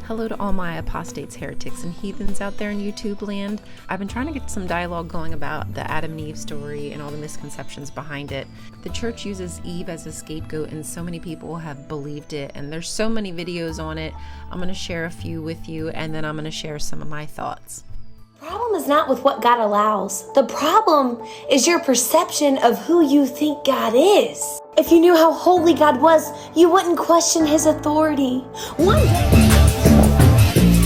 Hello to all my apostates, heretics, and heathens out there in YouTube land. I've been trying to get some dialogue going about the Adam and Eve story and all the misconceptions behind it. The church uses Eve as a scapegoat, and so many people have believed it, and there's so many videos on it. I'm going to share a few with you, and then I'm going to share some of my thoughts. The problem is not with what God allows. The problem is your perception of who you think God is. If you knew how holy God was, you wouldn't question his authority. One day,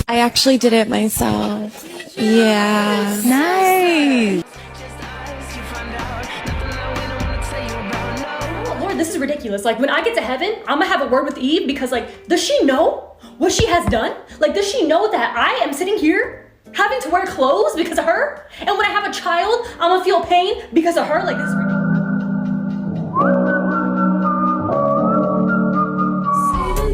I actually did it myself. Yeah. Nice. Oh, Lord, this is ridiculous. Like, when I get to heaven, I'm gonna have a word with Eve because, like, does she know what she has done? Like, does she know that I am sitting here having to wear clothes because of her? And when I have a child, I'm gonna feel pain because of her? Like, this is ridiculous.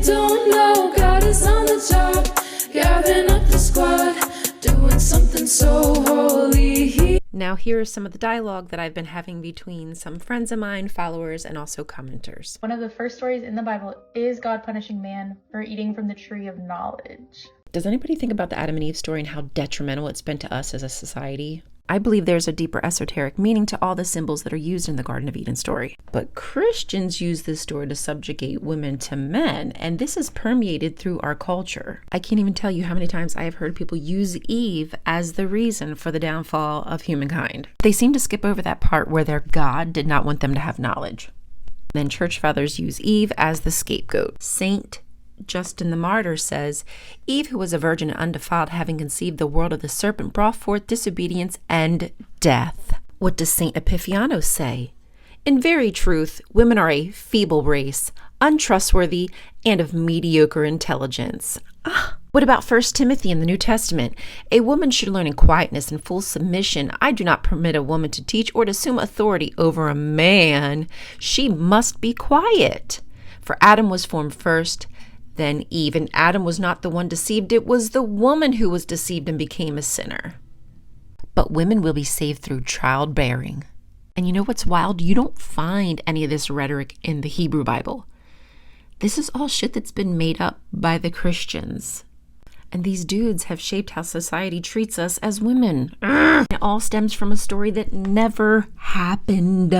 Don't know God is on the top, gathering up the squad, doing something so holy. Now here is some of the dialogue that I've been having between some friends of mine, followers, and also commenters. One of the first stories in the Bible is God punishing man for eating from the tree of knowledge. Does anybody think about the Adam and Eve story and how detrimental it's been to us as a society? I believe there's a deeper esoteric meaning to all the symbols that are used in the Garden of Eden story. But Christians use this story to subjugate women to men, and this is permeated through our culture. I can't even tell you how many times I have heard people use Eve as the reason for the downfall of humankind. They seem to skip over that part where their God did not want them to have knowledge. Then church fathers use Eve as the scapegoat. Saint Justin the Martyr says, Eve, who was a virgin and undefiled, having conceived the world of the serpent, brought forth disobedience and death. What does Saint Epiphanos say? In very truth, women are a feeble race, untrustworthy, and of mediocre intelligence. What about 1 Timothy in the New Testament? A woman should learn in quietness and full submission. I do not permit a woman to teach or to assume authority over a man. She must be quiet. For Adam was formed first, then Eve, and Adam was not the one deceived, it was the woman who was deceived and became a sinner. But women will be saved through childbearing. And you know what's wild? You don't find any of this rhetoric in the Hebrew Bible. This is all shit that's been made up by the Christians. And these dudes have shaped how society treats us as women. It all stems from a story that never happened.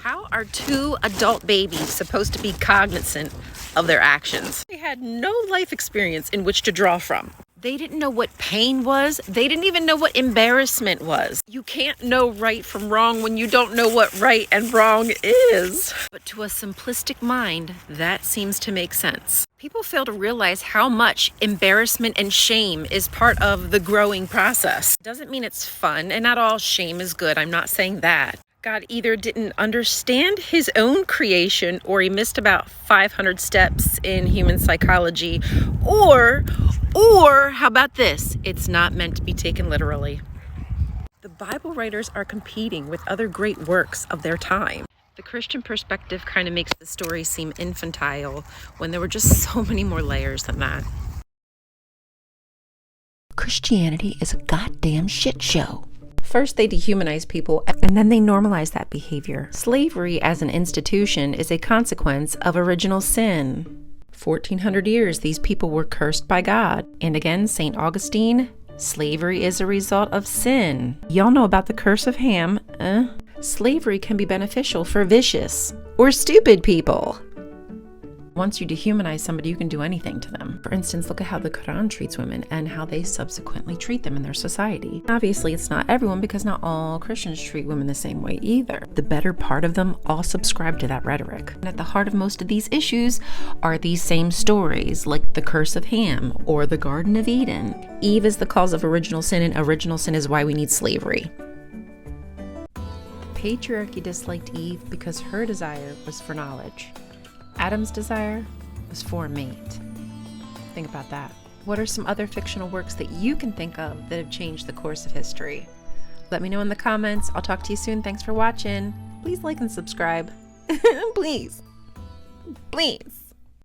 How are two adult babies supposed to be cognizant of their actions? They had no life experience in which to draw from. They didn't know what pain was. They didn't even know what embarrassment was. You can't know right from wrong when you don't know what right and wrong is. But to a simplistic mind, that seems to make sense. People fail to realize how much embarrassment and shame is part of the growing process. Doesn't mean it's fun, and not all shame is good. I'm not saying that. God either didn't understand his own creation, or he missed about 500 steps in human psychology, or how about this? It's not meant to be taken literally. The Bible writers are competing with other great works of their time. The Christian perspective kind of makes the story seem infantile when there were just so many more layers than that. Christianity is a goddamn shit show. First, they dehumanize people, and then they normalize that behavior. Slavery as an institution is a consequence of original sin. 1400 years, these people were cursed by God. And again, St. Augustine, slavery is a result of sin. Y'all know about the curse of Ham. Slavery can be beneficial for vicious or stupid people. Once you dehumanize somebody, you can do anything to them. For instance, look at how the Quran treats women and how they subsequently treat them in their society. Obviously, it's not everyone, because not all Christians treat women the same way either. The better part of them all subscribe to that rhetoric. And at the heart of most of these issues are these same stories, like the curse of Ham or the Garden of Eden. Eve is the cause of original sin, and original sin is why we need slavery. The patriarchy disliked Eve because her desire was for knowledge. Adam's desire was for a mate. Think about that. What are some other fictional works that you can think of that have changed the course of history? Let me know in the comments. I'll talk to you soon. Thanks for watching. Please like and subscribe. Please. Please.